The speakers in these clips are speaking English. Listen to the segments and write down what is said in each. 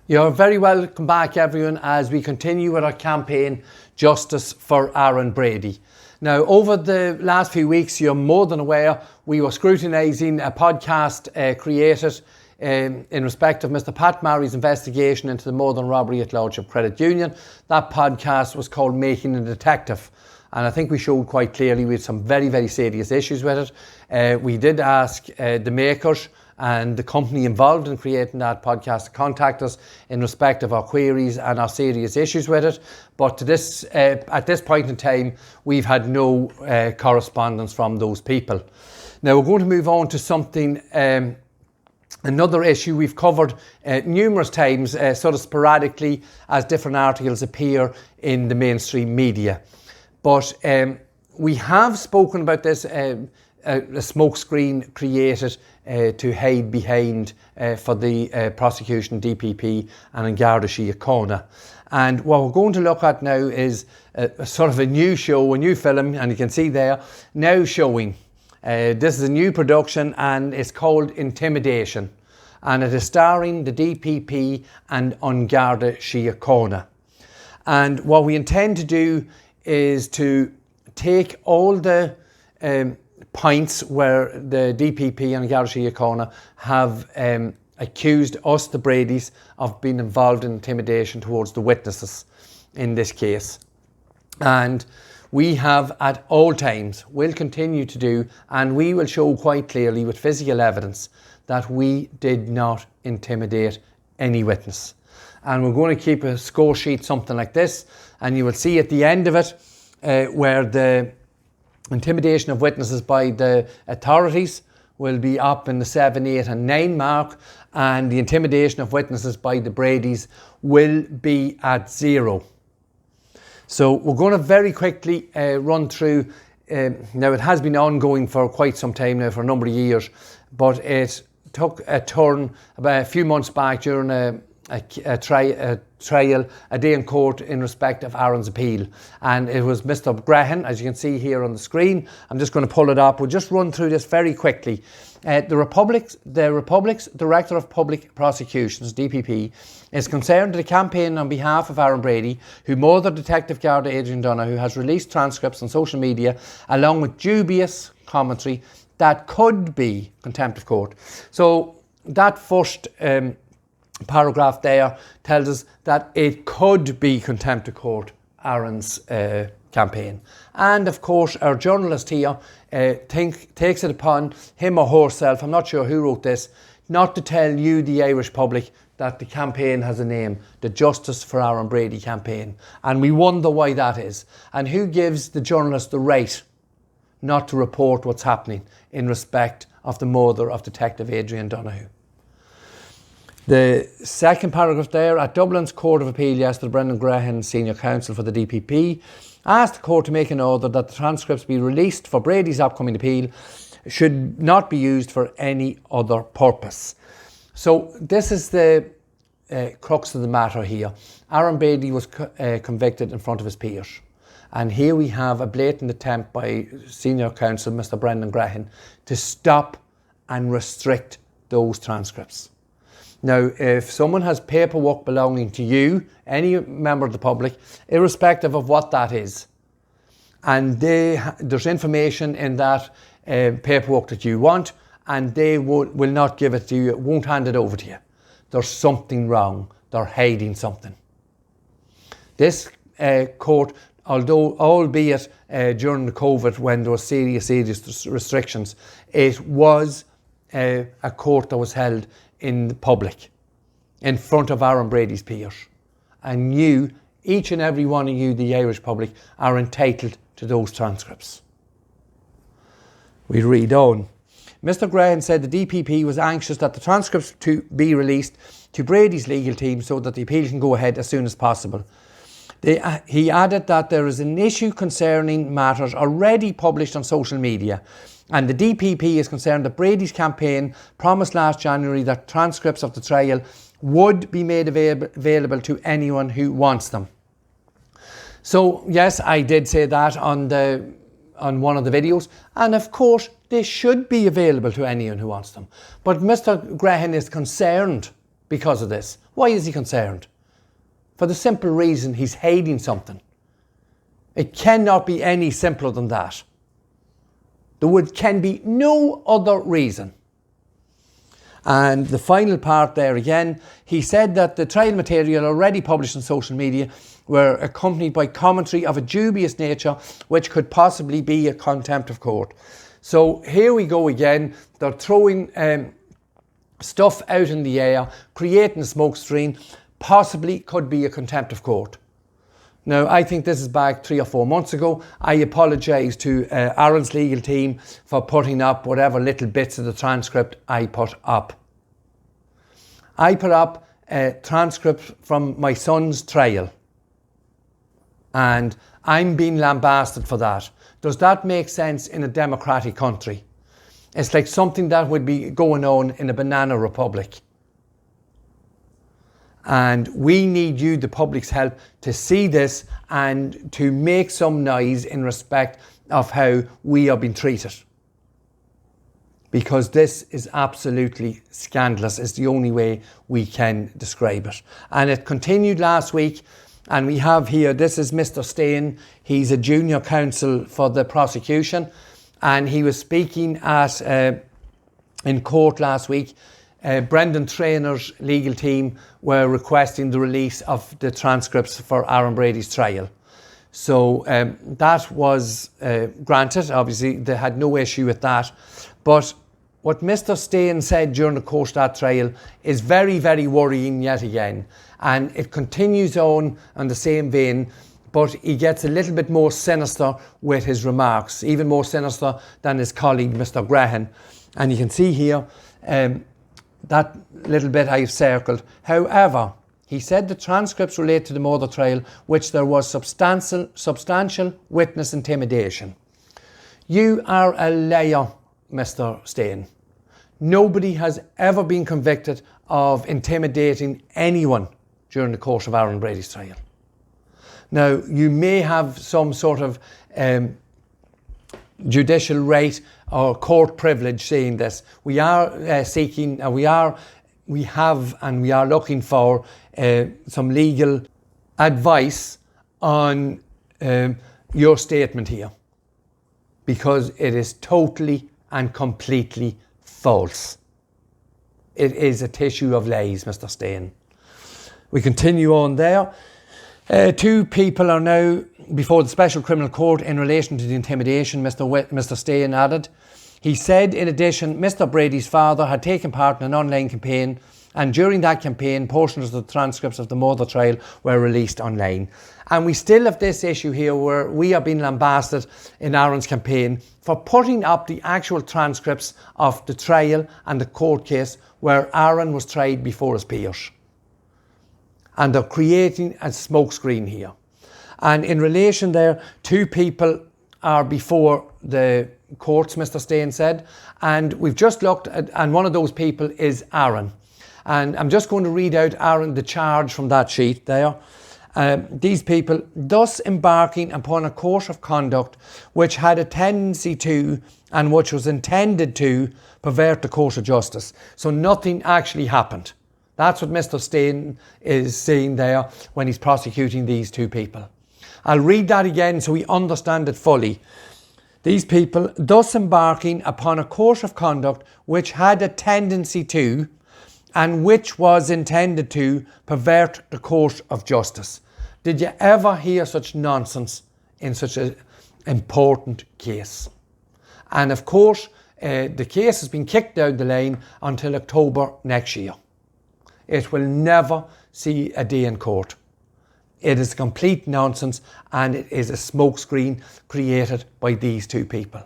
You're very welcome back, everyone, as we continue with our campaign, Justice for Aaron Brady. Now, over the last few weeks, you're more than aware, we were scrutinising a podcast created in respect of Mr. Pat Marry's investigation into the murder and robbery at Lordship Credit Union. That podcast was called Making a Detective. And I think we showed quite clearly we had some very, very serious issues with it. We did ask the makers and the company involved in creating that podcast to contact us in respect of our queries and our serious issues with it. But at this point in time, we've had no correspondence from those people. Now we're going to move on to something, another issue we've covered numerous times, sort of sporadically as different articles appear in the mainstream media. But we have spoken about this, a smokescreen created to hide behind for the prosecution, DPP and Garda Síochána. And what we're going to look at now is a sort of a new show, a new film, and you can see there, now showing. This is a new production and it's called Intimidation. And it is starring the DPP and Garda Síochána. And what we intend to do is to take all the points where the DPP and Garda Síochána have accused us, the Bradys, of being involved in intimidation towards the witnesses in this case. And we have at all times, will continue to do, and we will show quite clearly with physical evidence that we did not intimidate any witness. And we're going to keep a score sheet, something like this, and you will see at the end of it where the intimidation of witnesses by the authorities will be up in the 7, 8 and 9 mark, and the intimidation of witnesses by the Bradys will be at 0. So we're going to very quickly run through, now it has been ongoing for quite some time now, for a number of years, but it took a turn about a few months back during a trial, a day in court in respect of Aaron's appeal. And it was Mr. Graham, as you can see here on the screen. I'm just going to pull it up. We'll just run through this very quickly. The Republic's Director of Public Prosecutions, DPP, is concerned that a campaign on behalf of Aaron Brady, who murdered Detective Garda Adrian Donoghue, has released transcripts on social media along with dubious commentary that could be contempt of court. So that first paragraph there tells us that it could be contempt of court, Aaron's campaign. And of course our journalist here takes it upon him or herself, I'm not sure who wrote this, not to tell you, the Irish public, that the campaign has a name, the Justice for Aaron Brady campaign. And we wonder why that is. And who gives the journalist the right not to report what's happening in respect of the murder of Detective Adrian Donoghue. The second paragraph there, at Dublin's Court of Appeal yesterday, Brendan Graham, Senior Counsel for the DPP, asked the court to make an order that the transcripts be released for Brady's upcoming appeal should not be used for any other purpose. So this is the crux of the matter here. Aaron Brady was convicted in front of his peers. And here we have a blatant attempt by Senior Counsel, Mr. Brendan Graham, to stop and restrict those transcripts. Now, if someone has paperwork belonging to you, any member of the public, irrespective of what that is, and there's information in that paperwork that you want, and they will not give it to you, won't hand it over to you, there's something wrong. They're hiding something. This court, although albeit during the COVID when there were serious restrictions, it was a court that was held in the public, in front of Aaron Brady's peers. And you, each and every one of you, the Irish public, are entitled to those transcripts. We read on. Mr. Graham said the DPP was anxious that the transcripts to be released to Brady's legal team so that the appeal can go ahead as soon as possible. He added that there is an issue concerning matters already published on social media, and the DPP is concerned that Brady's campaign promised last January that transcripts of the trial would be made available to anyone who wants them. So yes, I did say that on one of the videos, and of course they should be available to anyone who wants them. But Mr. Graham is concerned because of this. Why is he concerned? For the simple reason he's hating something. It cannot be any simpler than that. Can be no other reason. And the final part there again, he said that the trial material already published on social media were accompanied by commentary of a dubious nature which could possibly be a contempt of court. So here we go again. They're throwing stuff out in the air, creating a smoke screen, possibly could be a contempt of court. Now, I think this is back 3 or 4 months ago. I apologise to Aaron's legal team for putting up whatever little bits of the transcript I put up. I put up a transcript from my son's trial, and I'm being lambasted for that. Does that make sense in a democratic country? It's like something that would be going on in a banana republic. And we need you, the public's help, to see this and to make some noise in respect of how we are being treated. Because this is absolutely scandalous, is the only way we can describe it. And it continued last week, and we have here, this is Mr. Stain. He's a junior counsel for the prosecution, and he was speaking at in court last week. Brendan Trainor's legal team were requesting the release of the transcripts for Aaron Brady's trial. So that was granted. Obviously, they had no issue with that. But what Mr. Stain said during the course of that trial is very, very worrying yet again. And it continues on the same vein, but he gets a little bit more sinister with his remarks, even more sinister than his colleague, Mr. Graham. And you can see here, that little bit I've circled. However, he said the transcripts relate to the murder trial, which there was substantial witness intimidation. You are a liar, Mr. Stain. Nobody has ever been convicted of intimidating anyone during the course of Aaron Brady's trial. Now, you may have some sort of judicial right or court privilege saying this. We are seeking, we are looking for some legal advice on your statement here, because it is totally and completely false. It is a tissue of lies, Mr. Stain. We continue on there. 2 people are now before the Special Criminal Court in relation to the intimidation, Mr. Stain added. He said, in addition, Mr. Brady's father had taken part in an online campaign, and during that campaign, portions of the transcripts of the murder trial were released online. And we still have this issue here where we are being lambasted in Aaron's campaign for putting up the actual transcripts of the trial and the court case where Aaron was tried before his peers. And they're creating a smokescreen here. And in relation there, 2 people are before the courts, Mr. Stain said, and we've just looked at, and one of those people is Aaron. And I'm just going to read out, Aaron, the charge from that sheet there. These people, thus embarking upon a course of conduct which had a tendency to, and which was intended to, pervert the course of justice. So nothing actually happened. That's what Mr. Stain is saying there when he's prosecuting these 2 people. I'll read that again so we understand it fully. These people, thus embarking upon a course of conduct which had a tendency to, and which was intended to, pervert the course of justice. Did you ever hear such nonsense in such an important case? And of course, the case has been kicked down the lane until October next year. It will never see a day in court. It is complete nonsense, and it is a smokescreen created by these 2 people.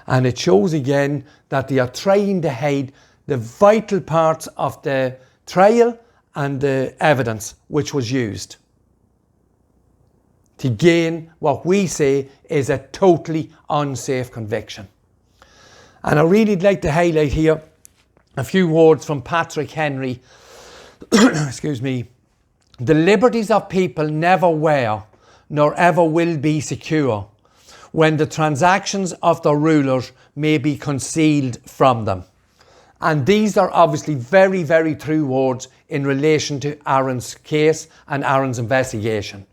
And it shows again that they are trying to hide the vital parts of the trial and the evidence which was used to gain what we say is a totally unsafe conviction. And I really like to highlight here a few words from Patrick Henry. Excuse me. The liberties of people never were, nor ever will be secure, when the transactions of their rulers may be concealed from them. And these are obviously very, very true words in relation to Aaron's case and Aaron's investigation.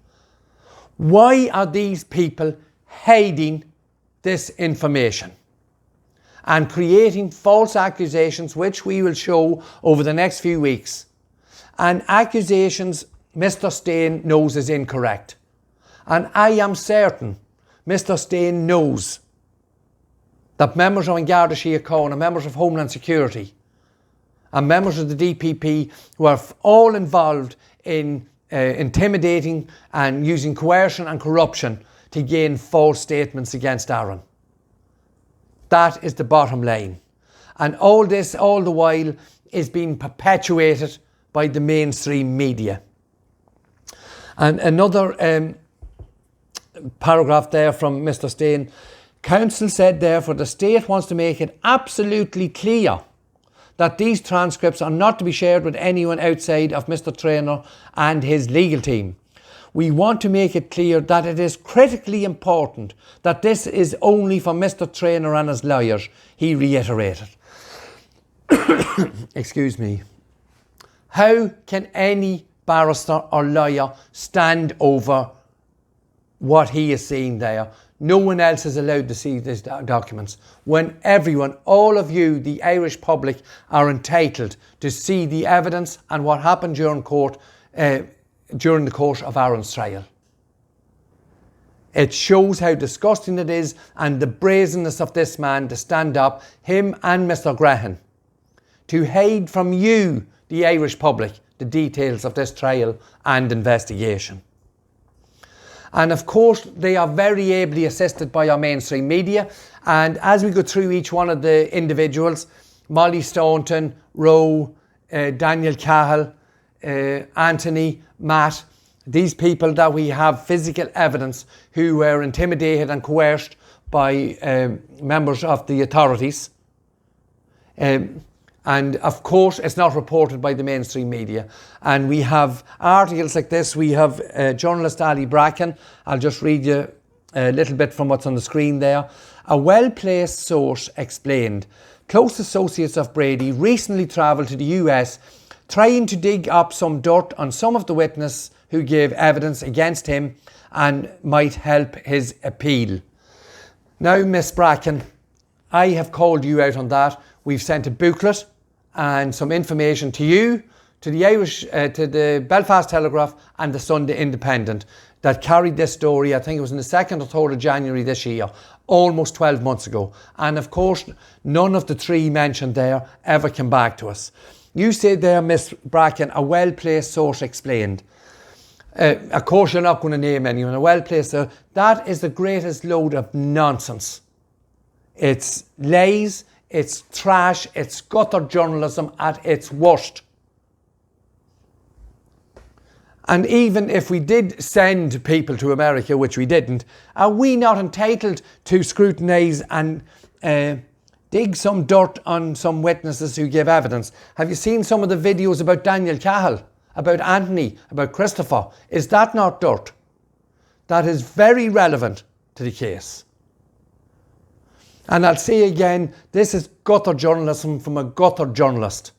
Why are these people hiding this information and creating false accusations, which we will show over the next few weeks? And accusations Mr. Stain knows is incorrect. And I am certain Mr. Stain knows that members of Garda Síochána and members of Homeland Security and members of the DPP were all involved in intimidating and using coercion and corruption to gain false statements against Aaron. That is the bottom line. And all this, all the while, is being perpetuated by the mainstream media. And another paragraph there from Mr. Stain. Counsel said, therefore, the state wants to make it absolutely clear that these transcripts are not to be shared with anyone outside of Mr. Traynor and his legal team. We want to make it clear that it is critically important that this is only for Mr. Traynor and his lawyers, he reiterated. Excuse me. How can any barrister or lawyer stand over what he is seeing there? No one else is allowed to see these documents. When everyone, all of you, the Irish public, are entitled to see the evidence and what happened during the course of Aaron's trial. It shows how disgusting it is and the brazenness of this man to stand up, him and Mr. Graham, to hide from you, the Irish public, the details of this trial and investigation. And of course, they are very ably assisted by our mainstream media. And as we go through each one of the individuals, Molly Staunton, Roe, Daniel Cahill, Anthony, Matt, these people that we have physical evidence who were intimidated and coerced by members of the authorities. And of course, it's not reported by the mainstream media. And we have articles like this. We have journalist Ali Bracken. I'll just read you a little bit from what's on the screen there. A well-placed source explained, close associates of Brady recently travelled to the US trying to dig up some dirt on some of the witnesses who gave evidence against him and might help his appeal. Now, Miss Bracken, I have called you out on that. We've sent a booklet and some information to you, to the Belfast Telegraph and the Sunday Independent that carried this story. I think it was in the 2nd or 3rd of January this year, almost 12 months ago. And of course, none of the three mentioned there ever came back to us. You said there, Miss Bracken, a well-placed source explained. Of course, you're not going to name anyone. A well-placed source. That is the greatest load of nonsense. It's lies. It's trash, it's gutter journalism at its worst. And even if we did send people to America, which we didn't, are we not entitled to scrutinise and dig some dirt on some witnesses who give evidence? Have you seen some of the videos about Daniel Cahill, about Anthony, about Christopher? Is that not dirt? That is very relevant to the case. And I'll say again, this is gutter journalism from a gutter journalist.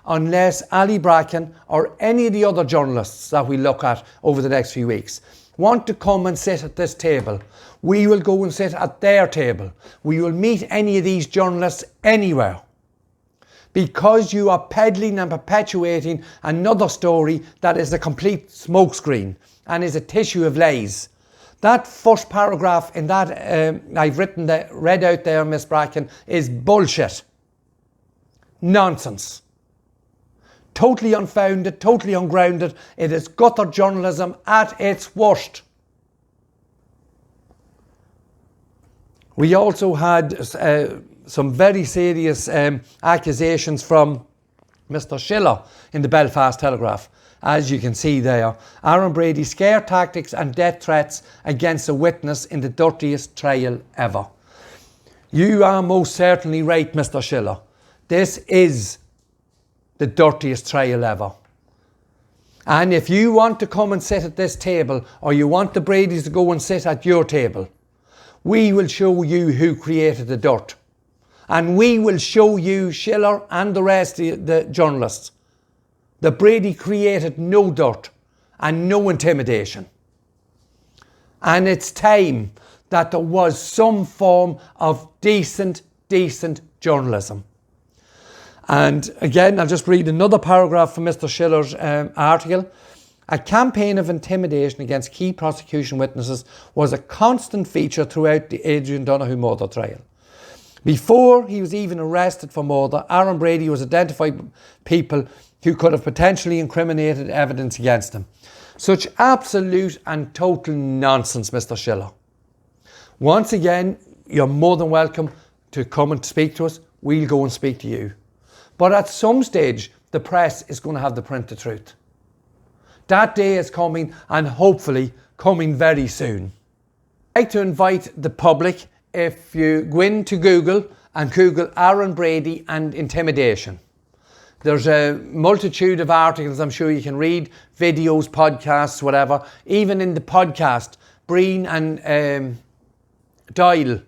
Unless Ali Bracken or any of the other journalists that we look at over the next few weeks want to come and sit at this table, we will go and sit at their table. We will meet any of these journalists anywhere. Because you are peddling and perpetuating another story that is a complete smokescreen and is a tissue of lies. That first paragraph in that I've read out there, Miss Bracken, is bullshit. Nonsense. Totally unfounded, totally ungrounded. It is gutter journalism at its worst. We also had some very serious accusations from Mr. Schiller in the Belfast Telegraph. As you can see there, Aaron Brady scare tactics and death threats against a witness in the dirtiest trial ever. You are most certainly right, Mr. Schiller. This is the dirtiest trial ever. And if you want to come and sit at this table, or you want the Bradys to go and sit at your table, we will show you who created the dirt. And we will show you, Schiller and the rest of the journalists, that Brady created no dirt and no intimidation. And it's time that there was some form of decent journalism. And again, I'll just read another paragraph from Mr. Schiller's article. A campaign of intimidation against key prosecution witnesses was a constant feature throughout the Adrian Donoghue murder trial. Before he was even arrested for murder, Aaron Brady was identified with people who could have potentially incriminated evidence against him. Such absolute and total nonsense, Mr. Schiller. Once again, you're more than welcome to come and speak to us. We'll go and speak to you. But at some stage, the press is going to have to print the truth. That day is coming, and hopefully coming very soon. I'd like to invite the public, if you go into Google and Google Aaron Brady and intimidation. There's a multitude of articles I'm sure you can read, videos, podcasts, whatever. Even in the podcast, Breen and Doyle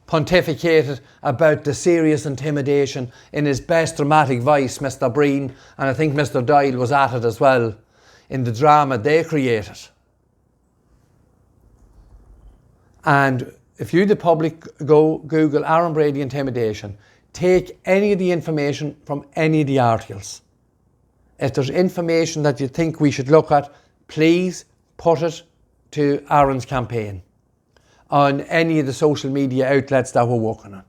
pontificated about the serious intimidation in his best dramatic voice, Mr. Breen, and I think Mr. Doyle was at it as well, in the drama they created. And if you, the public, go Google Aaron Brady intimidation, take any of the information from any of the articles. If there's information that you think we should look at, please put it to Aaron's campaign on any of the social media outlets that we're working on.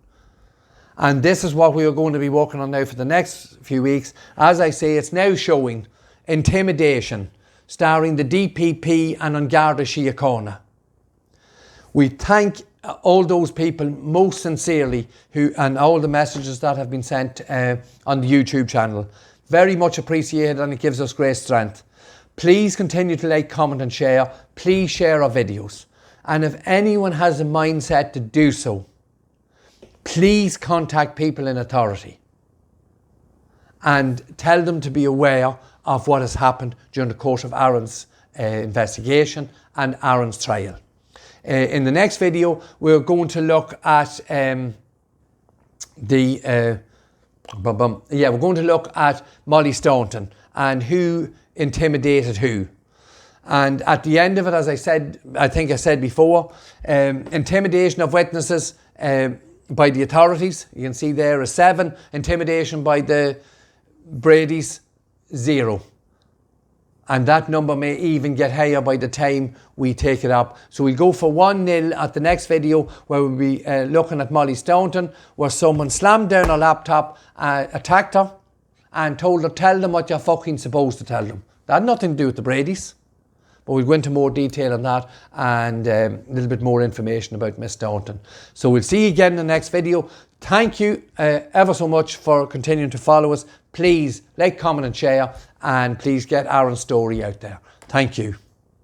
And this is what we are going to be working on now for the next few weeks. As I say, it's now showing Intimidation, starring the DPP and An Garda Síochána. We thank all those people most sincerely and all the messages that have been sent on the YouTube channel. Very much appreciated, and it gives us great strength. Please continue to like, comment and share. Please share our videos. And if anyone has a mindset to do so, please contact people in authority and tell them to be aware of what has happened during the course of Aaron's investigation and Aaron's trial. In the next video, we're going to look at we're going to look at Molly Staunton and who intimidated who. And at the end of it, as I said, I think I said before, intimidation of witnesses by the authorities. You can see there is 7. Intimidation by the Brady's, 0. And that number may even get higher by the time we take it up. So we'll go for 1-0 at the next video, where we'll be looking at Molly Staunton, where someone slammed down her laptop, attacked her, and told her, tell them what you're fucking supposed to tell them. That had nothing to do with the Bradys. But we'll go into more detail on that and a little bit more information about Miss Staunton. So we'll see you again in the next video. Thank you ever so much for continuing to follow us. Please like, comment and share, and please get Aaron's story out there. Thank you.